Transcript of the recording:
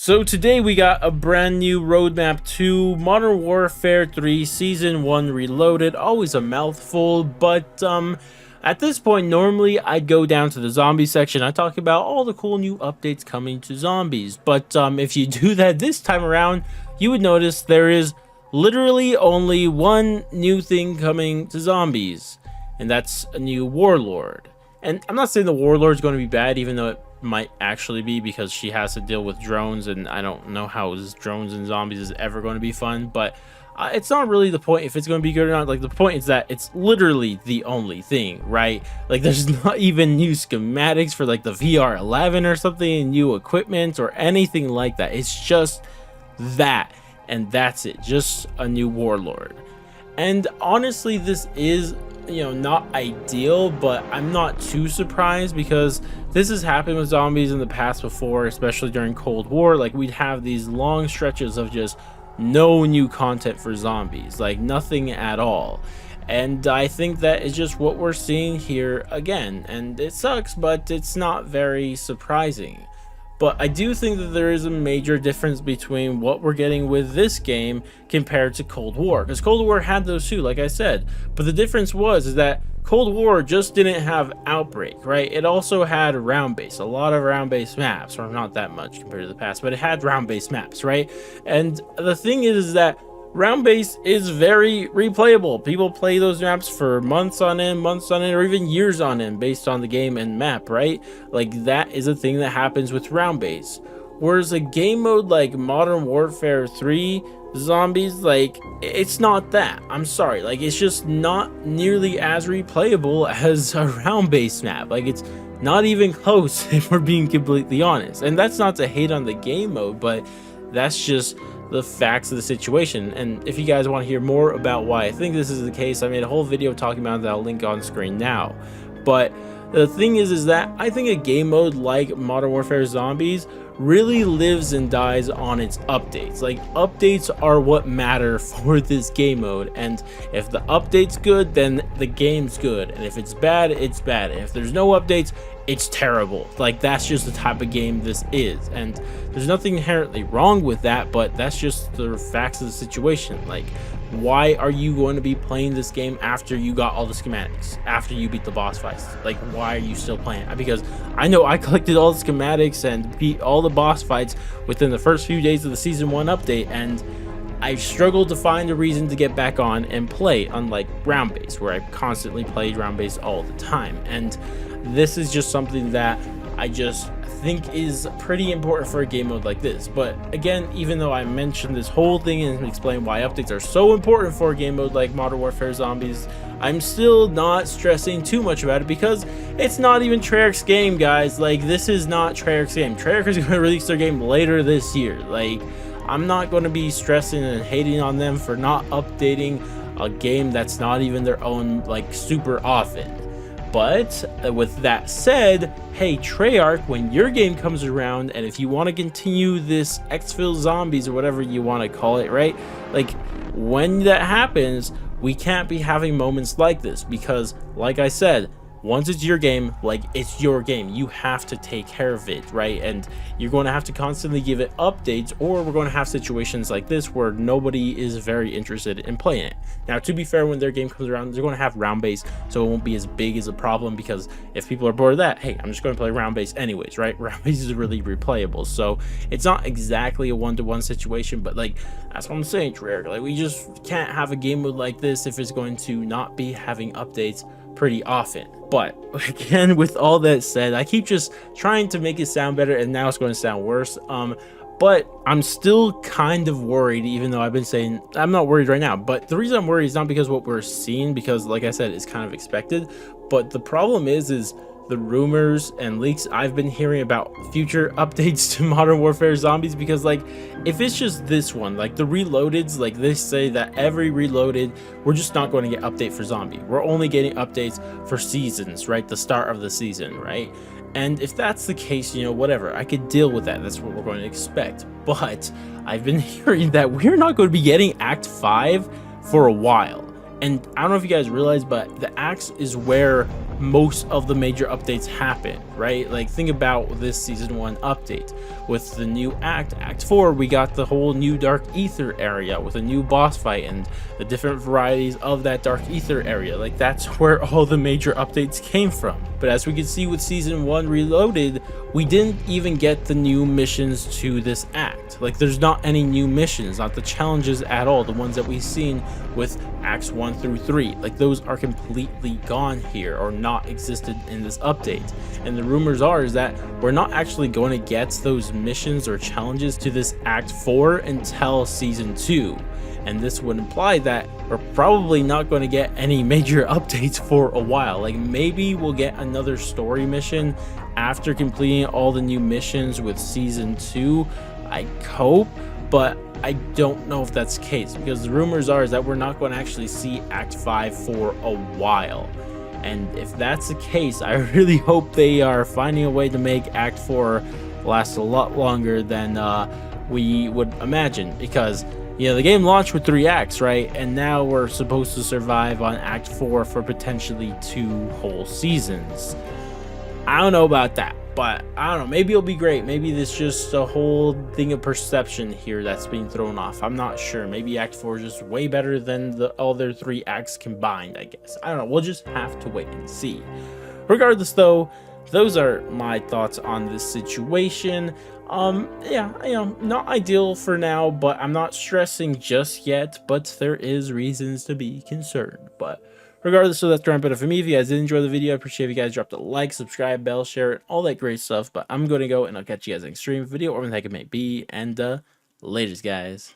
So today we got a brand new roadmap to Modern Warfare 3 Season 1 Reloaded. Always a mouthful, but at this point normally I'd go down to the zombie section. I talk about all the cool new updates coming to zombies. But if you do that this time around, you would notice there is literally only one new thing coming to zombies, and that's a new warlord. And I'm not saying the warlord's going to be bad, even though it might actually be, because she has to deal with drones, and I don't know how drones and zombies is ever going to be fun. But it's not really the point if it's going to be good or not. Like, the point is that it's literally the only thing, right? Like, there's not even new schematics for like the VR11 or something, new equipment or anything like that. It's just that, and that's it. Just a new warlord. And honestly, this is, not ideal, but I'm not too surprised, because this has happened with zombies in the past before, especially during Cold War. Like, we'd have these long stretches of just no new content for zombies, like nothing at all. And I think that is just what we're seeing here again, and it sucks, but it's not very surprising. But I do think that there is a major difference between what we're getting with this game compared to Cold War, because Cold War had those too, like I said. But the difference is that Cold War just didn't have Outbreak, right? It also had round-based, a lot of round-based maps, or not that much compared to the past, but it had round-based maps, right? And the thing is that round-based is very replayable. People play those maps for months on end, or even years on end, based on the game and map, right? Like, that is a thing that happens with round-based. Whereas a game mode like Modern Warfare 3 zombies, like, it's not that. I'm sorry, like, it's just not nearly as replayable as a round-based map. Like, it's not even close, if we're being completely honest. And that's not to hate on the game mode, but that's just the facts of the situation. And if you guys want to hear more about why I think this is the case, I made a whole video talking about it that I'll link on screen now. But the thing is that I think a game mode like Modern Warfare Zombies really lives and dies on its updates. Like, updates are what matter for this game mode, and if the update's good, then the game's good, and if it's bad, it's bad. And if there's no updates, it's terrible. Like, that's just the type of game this is, and there's nothing inherently wrong with that, but that's just the facts of the situation. Like, why are you going to be playing this game after you got all the schematics, after you beat the boss fights? Like, why are you still playing it? Because I know I collected all the schematics and beat all the boss fights within the first few days of the Season 1 update, and I struggled to find a reason to get back on and play, unlike round-based, where I constantly played round-based all the time. And this is just something that I just think is pretty important for a game mode like this. But again, even though I mentioned this whole thing and explained why updates are so important for a game mode like Modern Warfare Zombies, I'm still not stressing too much about it, because it's not even Treyarch's game, guys. Like, this is not Treyarch's game. Treyarch is going to release their game later this year. Like, I'm not going to be stressing and hating on them for not updating a game that's not even their own, like, super often. But with that said, hey Treyarch, when your game comes around, and if you want to continue this exfil zombies or whatever you want to call it, right? Like, when that happens, we can't be having moments like this, because like I said, once it's your game, like, it's your game. You have to take care of it, right? And you're going to have to constantly give it updates, or we're going to have situations like this where nobody is very interested in playing it. Now, to be fair, when their game comes around, they're going to have round-based, so it won't be as big as a problem, because if people are bored of that, hey, I'm just going to play round-based anyways, right? Round-based is really replayable, so it's not exactly a one-to-one situation, but, like, that's what I'm saying, Treyarch. Like, we just can't have a game mode like this if it's going to not be having updates pretty often. But again, with all that said, I keep just trying to make it sound better, and now it's going to sound worse. But I'm still kind of worried, even though I've been saying I'm not worried right now. But the reason I'm worried is not because what we're seeing, because like I said, it's kind of expected. But the problem is the rumors and leaks I've been hearing about future updates to Modern Warfare Zombies, because, like, if it's just this one, like the reloadeds, like, they say that every reloaded, we're just not going to get update for zombie. We're only getting updates for seasons, right? The start of the season, right? And if that's the case, whatever, I could deal with that. That's what we're going to expect. But I've been hearing that we're not going to be getting Act 5 for a while. And I don't know if you guys realize, but the Axe is where most of the major updates happen, right? Like, think about this season 1 update with the new act 4. We got the whole new dark ether area with a new boss fight and the different varieties of that dark ether area. Like, that's where all the major updates came from. But as we can see with season 1 reloaded, we didn't even get the new missions to this act. Like, there's not any new missions, not the challenges at all, the ones that we've seen with acts 1 through 3. Like, those are completely gone here, or not existed in this update. And the rumors are is that we're not actually going to get those missions or challenges to this act 4 until season 2. And this would imply that we're probably not going to get any major updates for a while. Like, maybe we'll get another story mission after completing all the new missions with season 2, I hope, but I don't know if that's the case, because the rumors are is that we're not going to actually see act 5 for a while. And if that's the case, I really hope they are finding a way to make act 4 last a lot longer than we would imagine, because the game launched with 3 acts, right? And now we're supposed to survive on act 4 for potentially 2 whole seasons. I don't know about that, but I don't know, maybe it'll be great. Maybe this just a whole thing of perception here that's being thrown off. I'm not sure. Maybe act 4 is just way better than the other 3 acts combined, I guess. I don't know, we'll just have to wait and see. Regardless though, those are my thoughts on this situation. Yeah, not ideal for now, but I'm not stressing just yet, but there is reasons to be concerned. But regardless, so that's drawing better for me. If you guys did enjoy the video, I appreciate if you guys dropped a like, subscribe, bell, share it, all that great stuff. But I'm going to go, and I'll catch you guys next stream video, or when the heck it may be, and laters, guys.